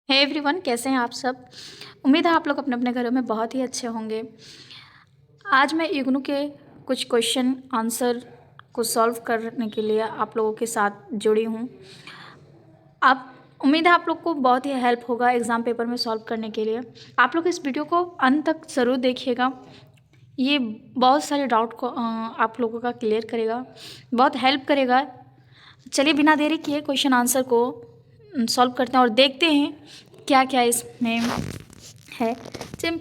Hey everyone, कैसे हैं आप सब। उम्मीद है आप लोग अपने अपने घरों में बहुत ही अच्छे होंगे। आज मैं इग्नू के कुछ क्वेश्चन आंसर को सॉल्व करने के लिए आप लोगों के साथ जुड़ी हूँ। आप उम्मीद है आप लोग को बहुत ही हेल्प होगा एग्ज़ाम पेपर में सॉल्व करने के लिए। आप लोग इस वीडियो को अंत तक ज़रूर देखिएगा। ये बहुत सारे डाउट को आप लोगों का क्लियर करेगा, बहुत हेल्प करेगा। चलिए बिना देरी किए क्वेश्चन आंसर को सॉल्व करते हैं और देखते हैं क्या क्या इसमें है। चलिए,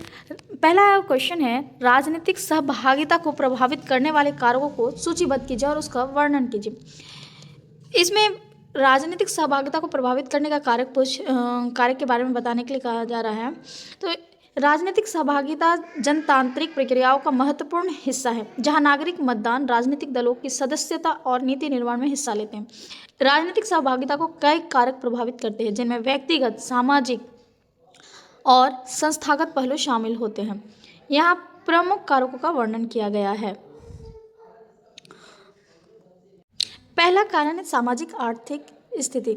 पहला क्वेश्चन है, राजनीतिक सहभागिता को प्रभावित करने वाले कारकों को सूचीबद्ध कीजिए और उसका वर्णन कीजिए। इसमें राजनीतिक सहभागिता को प्रभावित करने का कारक के बारे में बताने के लिए कहा जा रहा है। तो राजनीतिक सहभागिता जनतांत्रिक प्रक्रियाओं का महत्वपूर्ण हिस्सा है, जहां नागरिक मतदान, राजनीतिक दलों की सदस्यता और नीति निर्माण में हिस्सा लेते हैं। राजनीतिक सहभागिता को कई कारक प्रभावित करते हैं, जिनमें व्यक्तिगत, सामाजिक और संस्थागत पहलू शामिल होते हैं। यहाँ प्रमुख कारकों का वर्णन किया गया है। पहला कारण है सामाजिक आर्थिक स्थिति।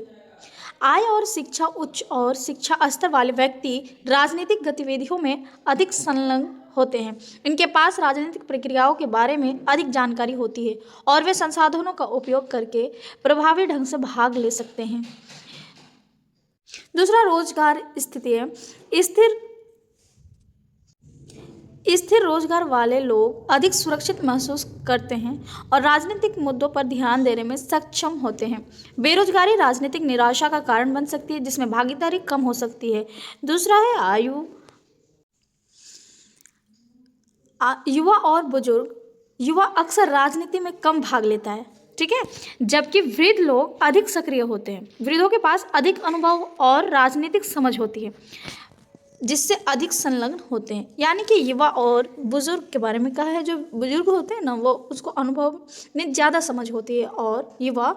आय और शिक्षा उच्च और शिक्षा स्तर वाले व्यक्ति राजनीतिक गतिविधियों में अधिक संलग्न होते हैं। इनके पास राजनीतिक प्रक्रियाओं के बारे में अधिक जानकारी होती है और वे संसाधनों का उपयोग करके प्रभावी ढंग से भाग ले सकते हैं। दूसरा रोजगार स्थिति है। स्थिर रोजगार वाले लोग अधिक सुरक्षित महसूस करते हैं और राजनीतिक मुद्दों पर ध्यान देने में सक्षम होते हैं। बेरोजगारी राजनीतिक निराशा का कारण बन सकती है, जिसमें भागीदारी कम हो सकती है। दूसरा है आयु। युवा और बुजुर्ग। युवा अक्सर राजनीति में कम भाग लेता है, ठीक है, जबकि वृद्ध लोग अधिक सक्रिय होते हैं। वृद्धों के पास अधिक अनुभव और राजनीतिक समझ होती है, जिससे अधिक संलग्न होते हैं। यानी कि युवा और बुजुर्ग के बारे में कहा है, जो बुजुर्ग होते हैं ना, वो उसको अनुभव में ज़्यादा समझ होती है और युवा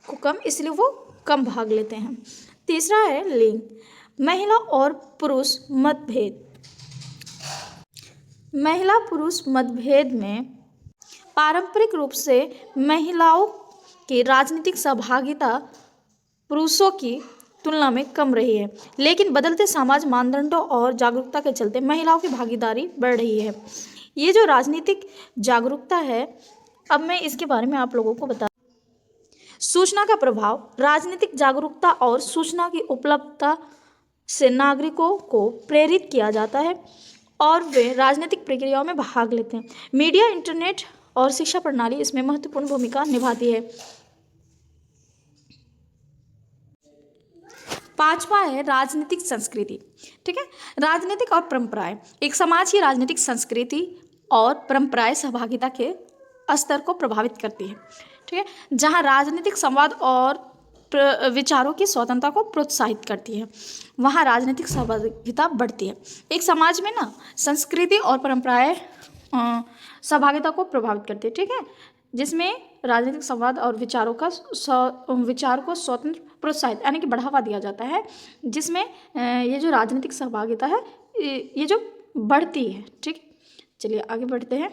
को कम, इसलिए वो कम भाग लेते हैं। तीसरा है लिंग। महिला और पुरुष मतभेद। महिला पुरुष मतभेद में पारंपरिक रूप से महिलाओं की राजनीतिक सहभागिता पुरुषों की तुलना में कम रही है, लेकिन बदलते समाज मानदंडों और जागरूकता के चलते महिलाओं की भागीदारी बढ़ रही है। ये जो राजनीतिक जागरूकता है, अब मैं इसके बारे में आप लोगों को बता। सूचना का प्रभाव। राजनीतिक जागरूकता और सूचना की उपलब्धता से नागरिकों को प्रेरित किया जाता है और वे राजनीतिक प्रक्रियाओं में भाग लेते हैं। मीडिया, इंटरनेट और शिक्षा प्रणाली इसमें महत्वपूर्ण भूमिका निभाती है। पांचवा है राजनीतिक संस्कृति, ठीक है। राजनीतिक और परंपराएं। एक समाज की राजनीतिक संस्कृति और परंपराएं सहभागिता के स्तर को प्रभावित करती है, ठीक है, जहां राजनीतिक संवाद और विचारों की स्वतंत्रता को प्रोत्साहित करती है, वहां राजनीतिक सहभागिता बढ़ती है। एक समाज में ना संस्कृति और परंपराएं सहभागिता को प्रभावित करती है, ठीक है, जिसमें राजनीतिक संवाद और विचार को स्वतंत्र प्रोत्साहित यानी कि बढ़ावा दिया जाता है, जिसमें ये जो राजनीतिक सहभागिता है ये जो बढ़ती है, ठीक। चलिए आगे बढ़ते हैं।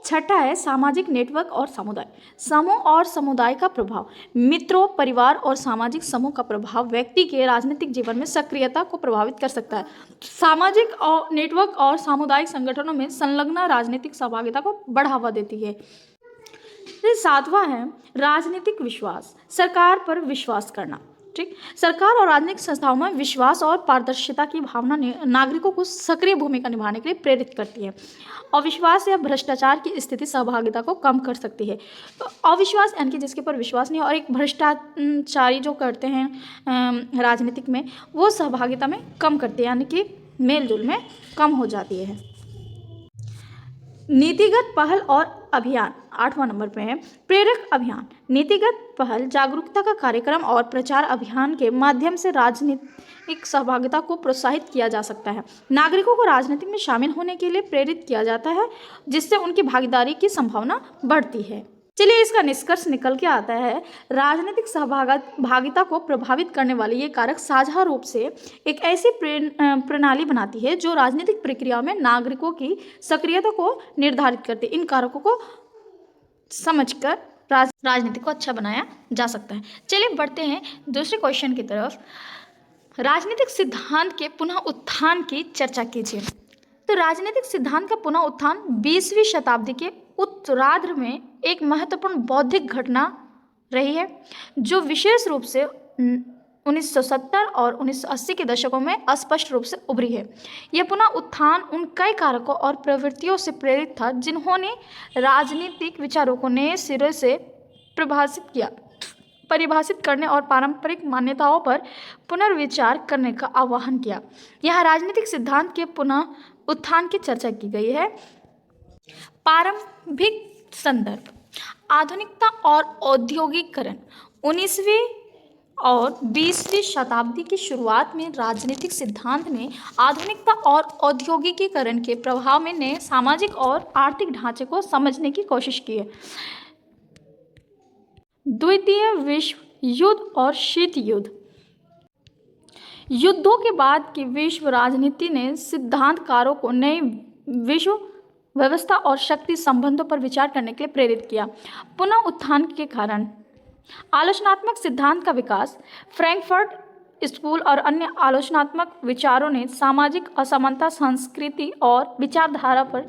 छठा है सामाजिक नेटवर्क और समुदाय। समूह और समुदाय का प्रभाव। मित्रों, परिवार और सामाजिक समूह का प्रभाव व्यक्ति के राजनीतिक जीवन में सक्रियता को प्रभावित कर सकता है। सामाजिक और नेटवर्क और सामुदायिक संगठनों में संलग्न राजनीतिक सहभागिता को बढ़ावा देती है। सातवां है राजनीतिक विश्वास। सरकार पर विश्वास करना, ठीक। सरकार और राजनीतिक संस्थाओं में विश्वास और पारदर्शिता की भावना नागरिकों को सक्रिय भूमिका निभाने के लिए प्रेरित करती है। अविश्वास या भ्रष्टाचार की स्थिति सहभागिता को कम कर सकती है। तो अविश्वास यानी कि जिसके ऊपर विश्वास नहीं, और एक भ्रष्टाचारी जो करते हैं राजनीतिक में, वो सहभागिता में कम करते हैं, यानी कि मेल जोल में कम हो जाती है। नीतिगत पहल और अभियान 8वां नंबर पे है। प्रेरक अभियान। नीतिगत पहल, जागरूकता का कार्यक्रम और प्रचार अभियान के माध्यम से राजनीतिक सहभागिता को प्रोत्साहित किया जा सकता है। नागरिकों को राजनीति में शामिल होने के लिए प्रेरित किया जाता है, जिससे उनकी भागीदारी की संभावना बढ़ती है। चलिए इसका निष्कर्ष निकल के आता है, राजनीतिक सहभागिता को प्रभावित करने वाले ये कारक साझा रूप से एक ऐसी प्रणाली बनाती है जो राजनीतिक प्रक्रिया में नागरिकों की सक्रियता को निर्धारित करते हैं। इन कारकों को समझकर राजनीति को अच्छा बनाया जा सकता है। चलिए बढ़ते हैं दूसरे क्वेश्चन की तरफ। राजनीतिक सिद्धांत के पुनः उत्थान की चर्चा कीजिए। तो राजनीतिक सिद्धांत का पुनः उत्थान 20वीं शताब्दी के उत्तरार्ध में एक महत्वपूर्ण बौद्धिक घटना रही है, जो विशेष रूप से 1970 और 1980 के दशकों में स्पष्ट रूप से उभरी है। यह पुनः उत्थान उन कई कारकों और प्रवृत्तियों से प्रेरित था जिन्होंने राजनीतिक विचारों को नए सिरे से परिभाषित करने और पारंपरिक मान्यताओं पर पुनर्विचार करने का आह्वान किया। यहाँ राजनीतिक सिद्धांत के पुनः उत्थान की चर्चा की गई है। प्रारंभिक संदर्भ: आधुनिकता और औद्योगिकीकरण। 19वीं और 20वीं शताब्दी की शुरुआत में राजनीतिक सिद्धांत ने आधुनिकता और औद्योगिकीकरण के प्रभाव में नए सामाजिक और आर्थिक ढांचे को समझने की कोशिश की है। द्वितीय विश्व युद्ध और शीत युद्ध। युद्धों के बाद की विश्व राजनीति ने सिद्धांतकारों को नई विश्व व्यवस्था और शक्ति संबंधों पर विचार करने के लिए प्रेरित किया। पुनः उत्थान के कारण: आलोचनात्मक सिद्धांत का विकास। फ्रैंकफर्ट स्कूल और अन्य आलोचनात्मक विचारों ने सामाजिक असमानता, संस्कृति और विचारधारा पर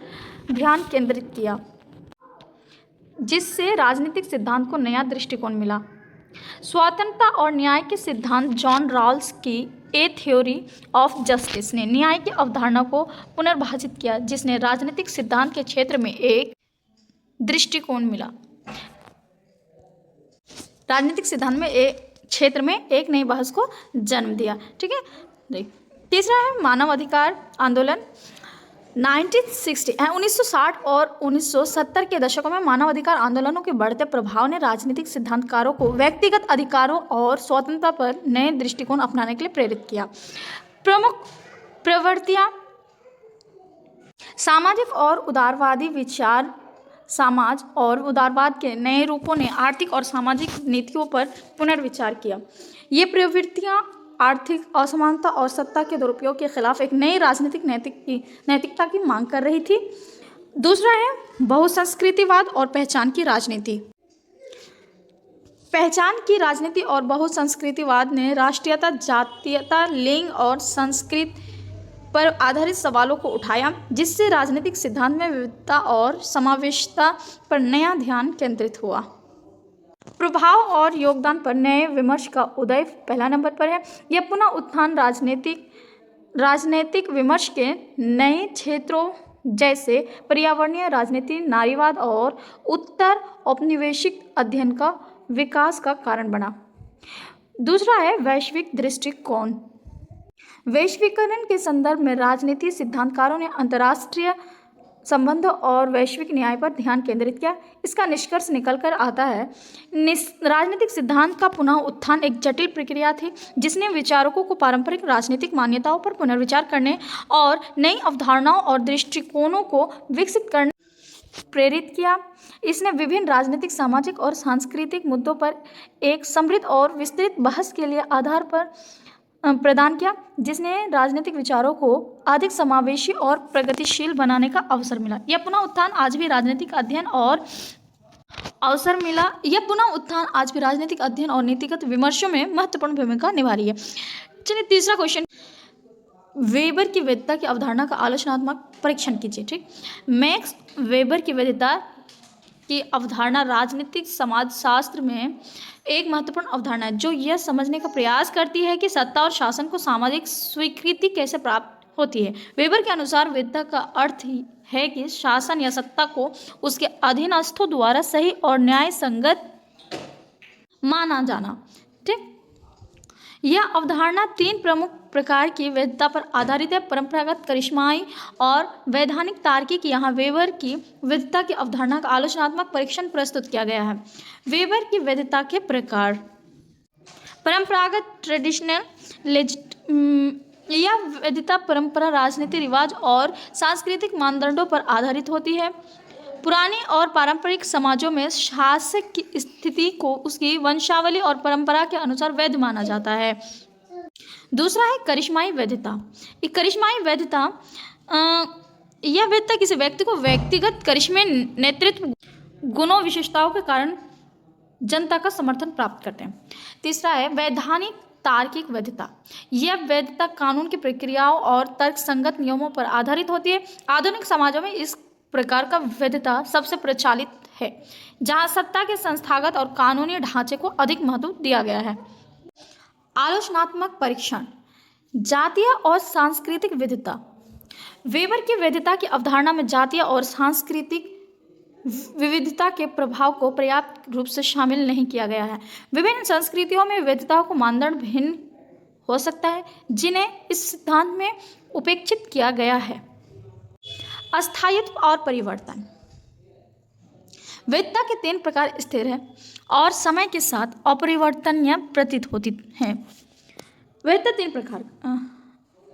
ध्यान केंद्रित किया, जिससे राजनीतिक सिद्धांत को नया दृष्टिकोण मिला। स्वतंत्रता और न्याय के सिद्धांत। जॉन रॉल्स की ए थ्योरी ऑफ जस्टिस ने न्याय की अवधारणा को पुनर्भाषित किया, जिसने राजनीतिक सिद्धांत के क्षेत्र में एक दृष्टिकोण मिला। राजनीतिक सिद्धांत में क्षेत्र में एक नई बहस को जन्म दिया। ठीक है। तीसरा है मानव अधिकार आंदोलन। 1960 और 1970 के दशकों में मानव अधिकार आंदोलनों के बढ़ते प्रभाव ने राजनीतिक सिद्धांतकारों को व्यक्तिगत अधिकारों और स्वतंत्रता पर नए दृष्टिकोण अपनाने के लिए प्रेरित किया। प्रमुख प्रवृत्तियां: सामाजिक और उदारवादी विचार। समाज और उदारवाद के नए रूपों ने आर्थिक और सामाजिक नीतियों पर पुनर्विचार किया। ये प्रवृत्तियां आर्थिक असमानता और सत्ता के दुरुपयोग के खिलाफ एक नई राजनीतिक नैतिकता की मांग कर रही थी। दूसरा है बहुसंस्कृतिवाद और पहचान की राजनीति। पहचान की राजनीति और बहुसंस्कृतिवाद ने राष्ट्रीयता, जातीयता, लिंग और संस्कृति पर आधारित सवालों को उठाया, जिससे राजनीतिक सिद्धांत में विविधता और समावेशिता पर नया ध्यान केंद्रित हुआ। प्रभाव और योगदान पर नए विमर्श का उदय पहला नंबर पर है। यह पुनः उत्थान राजनीतिक विमर्श के नए क्षेत्रों जैसे पर्यावरणीय राजनीति, नारीवाद और उत्तर औपनिवेशिक अध्ययन का विकास का कारण बना। दूसरा है वैश्विक दृष्टिकोण। वैश्वीकरण के संदर्भ में राजनीति सिद्धांतकारों ने अंतर्राष्ट्रीय संबंधों और वैश्विक न्याय पर ध्यान केंद्रित किया। इसका निष्कर्ष निकलकर आता है राजनीतिक सिद्धांत का पुनः उत्थान एक जटिल प्रक्रिया थी, जिसने विचारकों को पारंपरिक राजनीतिक मान्यताओं पर पुनर्विचार करने और नई अवधारणाओं और दृष्टिकोणों को विकसित करने प्रेरित किया। इसने विभिन्न राजनीतिक, सामाजिक और सांस्कृतिक मुद्दों पर एक समृद्ध और विस्तृत बहस के लिए आधार पर प्रदान किया, जिसने राजनीतिक विचारों को अधिक समावेशी और प्रगतिशील बनाने का अवसर मिला। यह पुनः उत्थान आज भी राजनीतिक अध्ययन और नीतिगत विमर्शों में महत्वपूर्ण भूमिका निभा रही है। चलिए तीसरा क्वेश्चन, वेबर की वैधता की अवधारणा का आलोचनात्मक परीक्षण कीजिए। ठीक, मैक्स वेबर की वैधता की अवधारणा राजनीतिक समाजशास्त्र में एक महत्वपूर्ण अवधारणा है, जो यह समझने का प्रयास करती है कि सत्ता और शासन को सामाजिक स्वीकृति कैसे प्राप्त होती है। वेबर के अनुसार वैधता का अर्थ है कि शासन या सत्ता को उसके अधीनस्थों द्वारा सही और न्याय संगत माना जाना। ठीक, यह अवधारणा 3 प्रमुख प्रकार की वैधता पर आधारित है: परंपरागत, करिश्माई और वैधानिक तार्किक। यहाँ वेबर की वैधता की अवधारणा का आलोचनात्मक परीक्षण प्रस्तुत किया गया है। वेबर की वैधता के प्रकार: परंपरागत, ट्रेडिशनल, यह वैधता परंपरा, राजनीति, रिवाज और सांस्कृतिक मानदंडों पर आधारित होती है। पुराने और पारंपरिक समाजों में शासक की स्थिति को उसकी वंशावली और परंपरा के अनुसार वैध माना जाता है। दूसरा है करिश्माई वैधता। ये करिश्माई वैधता यह वैधता किसी व्यक्ति को व्यक्तिगत करिश्मे, नेतृत्व गुणों, विशेषताओं के कारण जनता का समर्थन प्राप्त करते हैं। तीसरा है वैधानिक तार्किक वैधता। यह वैधता कानून की प्रक्रियाओं और तर्कसंगत नियमों पर आधारित होती है। आधुनिक समाजों में इस प्रकार का वैधता सबसे प्रचलित है, जहां सत्ता के संस्थागत और कानूनी ढांचे को अधिक महत्व दिया गया है। आलोचनात्मक परीक्षण, जातीय और सांस्कृतिक वैधता। वेबर की वैधता की अवधारणा में जातीय और सांस्कृतिक विविधता के प्रभाव को पर्याप्त रूप से शामिल नहीं किया गया है। विभिन्न संस्कृतियों में वैधता को मानदंड भिन्न हो सकता है, जिन्हें इस सिद्धांत में उपेक्षित किया गया है। अस्थायित्व और परिवर्तन। वैधता के 3 प्रकार स्थिर है और समय के साथ अपरिवर्तनीय प्रतीत होती है। वैधता 3 प्रकार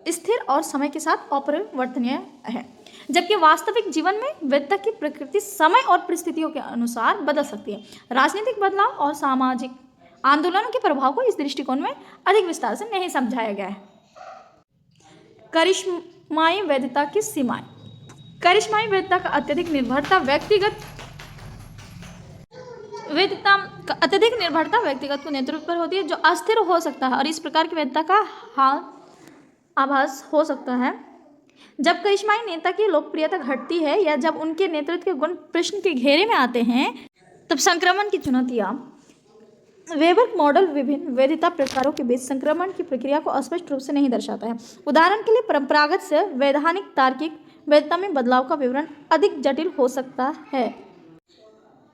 स्थिर और समय के साथ अपरिवर्तनीय है, जबकि वास्तविक जीवन में वैधता की प्रकृति समय और परिस्थितियों के अनुसार बदल सकती है। राजनीतिक बदलाव और सामाजिक आंदोलनों के प्रभाव को इस दृष्टिकोण में अधिक विस्तार से नहीं समझाया गया है। करिश्माई वैधता की सीमाएं। करिश्माई वैधता का अत्यधिक निर्भरता व्यक्तिगत को नेतृत्व पर होती है, जो अस्थिर हो सकता है, और इस प्रकार की वैधता का आभास हो सकता है जब करिश्माई नेता की लोकप्रियता घटती है या जब उनके नेतृत्व के गुण प्रश्न के घेरे में आते हैं। तब संक्रमण की चुनौतियाँ। वेबर मॉडल विभिन्न वैधता प्रकारों के बीच संक्रमण की प्रक्रिया को स्पष्ट रूप से नहीं दर्शाता है। उदाहरण के लिए, परंपरागत से वैधानिक तार्किक वैधता में बदलाव का विवरण अधिक जटिल हो सकता है।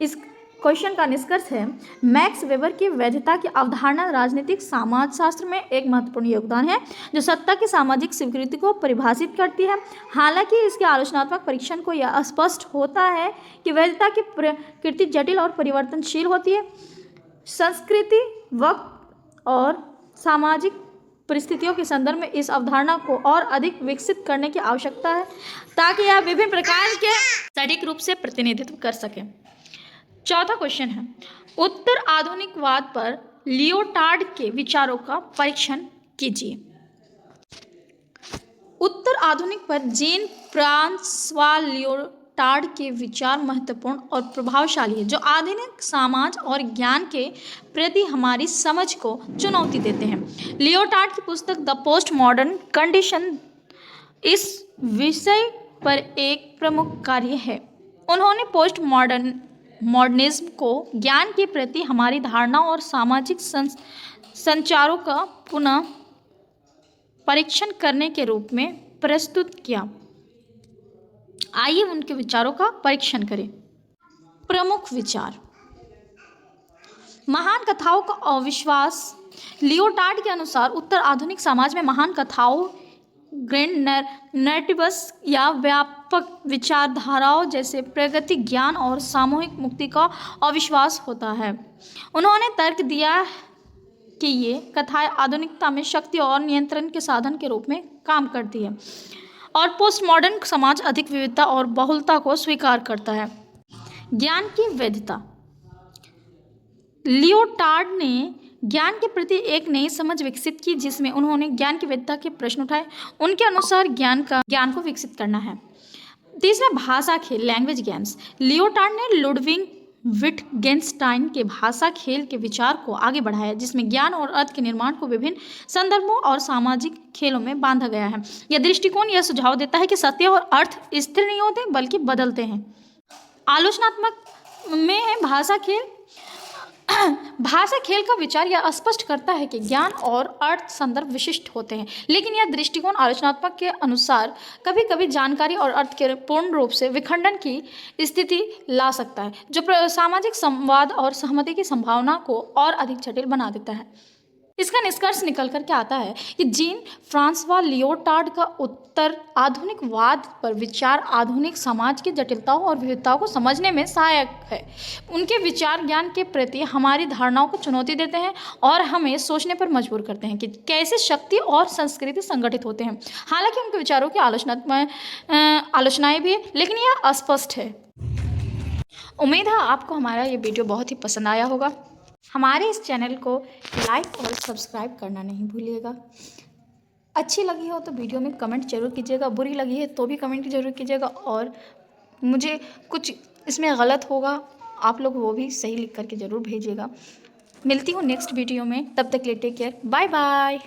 इस क्वेश्चन का निष्कर्ष है, मैक्स वेबर की वैधता की अवधारणा राजनीतिक समाजशास्त्र में एक महत्वपूर्ण योगदान है, जो सत्ता की सामाजिक स्वीकृति को परिभाषित करती है। हालांकि इसके आलोचनात्मक परीक्षण को यह स्पष्ट होता है कि वैधता की प्रकृति जटिल और परिवर्तनशील होती है। संस्कृति, वक्त और सामाजिक परिस्थितियों के संदर्भ में इस अवधारणा को और अधिक विकसित करने की आवश्यकता है, ताकि यह विभिन्न प्रकार के सटीक रूप से प्रतिनिधित्व कर सके। चौथा क्वेश्चन है, उत्तर आधुनिकवाद पर लियोटार्ड के विचारों का परीक्षण कीजिए। उत्तर आधुनिक पर जीन फ्रांसवा लियोटार्ड के विचार महत्वपूर्ण और प्रभावशाली है, जो आधुनिक समाज और ज्ञान के प्रति हमारी समझ को चुनौती देते हैं। लियोटार्ड की पुस्तक द पोस्ट मॉडर्न कंडीशन इस विषय पर एक प्रमुख कार्य है। उन्होंने पोस्ट मॉडर्निज्म को ज्ञान के प्रति हमारी धारणा और सामाजिक संचारों का पुनः परीक्षण करने के रूप में प्रस्तुत किया। आइए उनके विचारों का परीक्षण करें। प्रमुख विचार। महान कथाओं का अविश्वास। लियोटार्ड के अनुसार उत्तर आधुनिक समाज में महान कथाओं, ग्रैंड नैरेटिव्स या व्यापक विचारधाराओं जैसे प्रगति, ज्ञान और सामूहिक मुक्ति का अविश्वास होता है। उन्होंने तर्क दिया कि ये कथाएं आधुनिकता में शक्ति और नियंत्रण के साधन के रूप में काम करती है और पोस्ट मॉडर्न समाज अधिक विविधता और बहुलता को स्वीकार करता है। ज्ञान की वैधता। लियोटार्ड ने ज्ञान के प्रति एक नई समझ विकसित की, जिसमें उन्होंने ज्ञान की वैधता के प्रश्न उठाए। उनके अनुसार ज्ञान को विकसित करना है। तीसरा, भाषा खेल, लैंग्वेज गेम्स। लियोटार्ड ने लुडविग विटगेन्स्टाइन के भाषा खेल के विचार को आगे बढ़ाया, जिसमें ज्ञान और अर्थ के निर्माण को विभिन्न संदर्भों और सामाजिक खेलों में बांधा गया है। यह दृष्टिकोण यह सुझाव देता है कि सत्य और अर्थ स्थिर नहीं होते बल्कि बदलते हैं। आलोचनात्मक में है भाषा खेल। भाषा खेल का विचार यह स्पष्ट करता है कि ज्ञान और अर्थ संदर्भ विशिष्ट होते हैं, लेकिन यह दृष्टिकोण आलोचनात्मक के अनुसार कभी कभी जानकारी और अर्थ के पूर्ण रूप से विखंडन की स्थिति ला सकता है, जो सामाजिक संवाद और सहमति की संभावना को और अधिक जटिल बना देता है। इसका निष्कर्ष निकल कर के आता है कि जीन फ्रांसवा लियोटार्ड का उत्तर आधुनिकवाद पर विचार आधुनिक समाज की जटिलताओं और विविधताओं को समझने में सहायक है। उनके विचार ज्ञान के प्रति हमारी धारणाओं को चुनौती देते हैं और हमें सोचने पर मजबूर करते हैं कि कैसे शक्ति और संस्कृति संगठित होते हैं। हालांकि उनके विचारों की आलोचनाएं भी है, लेकिन यह अस्पष्ट है। उम्मीद है आपको हमारा ये वीडियो बहुत ही पसंद आया होगा। हमारे इस चैनल को लाइक और सब्सक्राइब करना नहीं भूलिएगा। अच्छी लगी हो तो वीडियो में कमेंट जरूर कीजिएगा, बुरी लगी है तो भी कमेंट जरूर कीजिएगा, और मुझे कुछ इसमें गलत होगा आप लोग वो भी सही लिख करके ज़रूर भेजिएगा। मिलती हूँ नेक्स्ट वीडियो में, तब तक के लिए टेक केयर, बाय बाय।